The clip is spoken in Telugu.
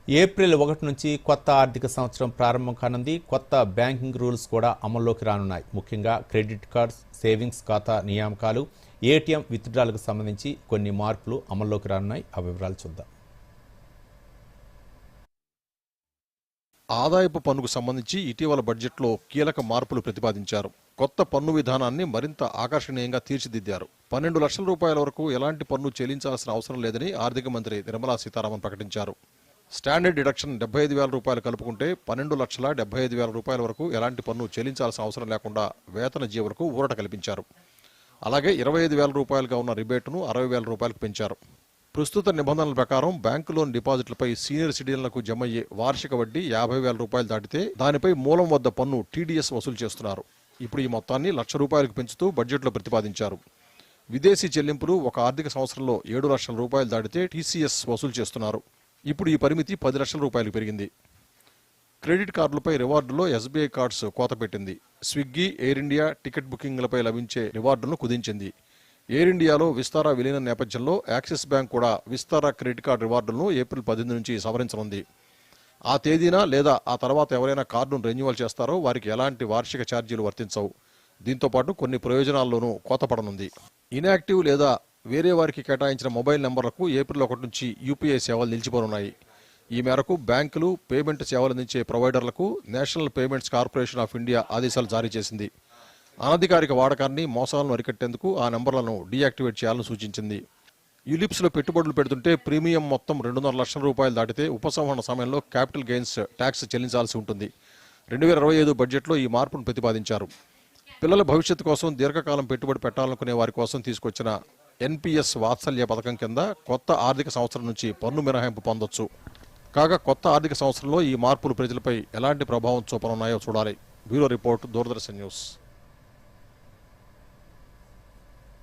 ఏప్రిల్ 1 నుంచి కొత్త ఆర్థిక సంవత్సరం ప్రారంభం కానుంది. కొత్త బ్యాంకింగ్ రూల్స్ కూడా అమల్లోకి రానున్నాయి. ముఖ్యంగా క్రెడిట్ కార్డ్స్, సేవింగ్స్ ఖాతా నియామకాలు, ఏటీఎం విత్డ్రాలకు సంబంధించి కొన్ని మార్పులు అమల్లోకి రానున్నాయి. ఆ వివరాలు చూద్దాం. ఆదాయపు పన్నుకు సంబంధించి ఇటీవల బడ్జెట్లో కీలక మార్పులు ప్రతిపాదించారు. కొత్త పన్ను విధానాన్ని మరింత ఆకర్షణీయంగా తీర్చిదిద్దారు. 12 లక్షల రూపాయల వరకు ఎలాంటి పన్ను చెల్లించాల్సిన అవసరం లేదని ఆర్థిక మంత్రి నిర్మలా సీతారామన్ ప్రకటించారు. స్టాండర్డ్ డిడక్షన్ 75,000 రూపాయలు కలుపుకుంటే 12,75,000 రూపాయల వరకు ఎలాంటి పన్ను చెల్లించాల్సిన అవసరం లేకుండా వేతన జీవులకు ఊరట కల్పించారు. అలాగే 25,000 రూపాయలుగా ఉన్న రిబేటును 60,000 రూపాయలకు పెంచారు. ప్రస్తుత నిబంధనల ప్రకారం బ్యాంకు లోన్ డిపాజిట్లపై సీనియర్ సిటిజన్లకు జమ అయ్యే వార్షిక వడ్డీ 50,000 రూపాయలు దాటితే దానిపై మూలం వద్ద పన్ను టీడీఎస్ వసూలు చేస్తున్నారు. ఇప్పుడు ఈ మొత్తాన్ని 1,00,000 రూపాయలకు పెంచుతూ బడ్జెట్లో ప్రతిపాదించారు. విదేశీ చెల్లింపులు ఒక ఆర్థిక సంవత్సరంలో 7 లక్షల రూపాయలు దాటితే టీసీఎస్ వసూలు చేస్తున్నారు. ఇప్పుడు ఈ పరిమితి 10 లక్షల రూపాయలకు పెరిగింది. క్రెడిట్ కార్డులపై రివార్డులో ఎస్బీఐ కార్డ్స్ కోత పెట్టింది. స్విగ్గీ, ఎయిర్ ఇండియా టికెట్ బుకింగ్లపై లభించే రివార్డులను కుదించింది. ఎయిర్ ఇండియాలో విస్తారా విలీనం నేపథ్యంలో యాక్సిస్ బ్యాంక్ కూడా విస్తారా క్రెడిట్ కార్డు రివార్డులను ఏప్రిల్ 18 నుంచి సవరించనుంది. ఆ తేదీన లేదా ఆ తర్వాత ఎవరైనా కార్డును రెన్యువల్ చేస్తారో వారికి ఎలాంటి వార్షిక ఛార్జీలు వర్తించవు. దీంతోపాటు కొన్ని ప్రయోజనాల్లోనూ కోత పడనుంది. ఇన్యాక్టివ్ లేదా వేరే వారికి కేటాయించిన మొబైల్ నెంబర్లకు ఏప్రిల్ 1 నుంచి యూపీఐ సేవలు నిలిచిపోనున్నాయి. ఈ మేరకు బ్యాంకులు, పేమెంట్ సేవలు అందించే ప్రొవైడర్లకు National Payments Corporation of India ఆదేశాలు జారీ చేసింది. అనధికారిక వాడకాన్ని, మోసాలను అరికట్టేందుకు ఆ నెంబర్లను డీయాక్టివేట్ చేయాలని సూచించింది. యులిప్స్లో పెట్టుబడులు పెడుతుంటే ప్రీమియం మొత్తం 2.5 లక్షల రూపాయలు దాటితే ఉపసంహరణ సమయంలో క్యాపిటల్ గెయిన్స్ ట్యాక్స్ చెల్లించాల్సి ఉంటుంది. 2025 బడ్జెట్లో ఈ మార్పును ప్రతిపాదించారు. పిల్లల భవిష్యత్తు కోసం దీర్ఘకాలం పెట్టుబడి పెట్టాలనుకునే వారి కోసం తీసుకొచ్చిన ఎన్పీఎస్ వాత్సల్య పథకం కింద కొత్త ఆర్థిక సంవత్సరం నుంచి పన్ను మినహాయింపు పొందొచ్చు. కాగా కొత్త ఆర్థిక సంవత్సరంలో ఈ మార్పులు ప్రజలపై ఎలాంటి ప్రభావం చూపనున్నాయో చూడాలి. Bureau report, Doordarshan news.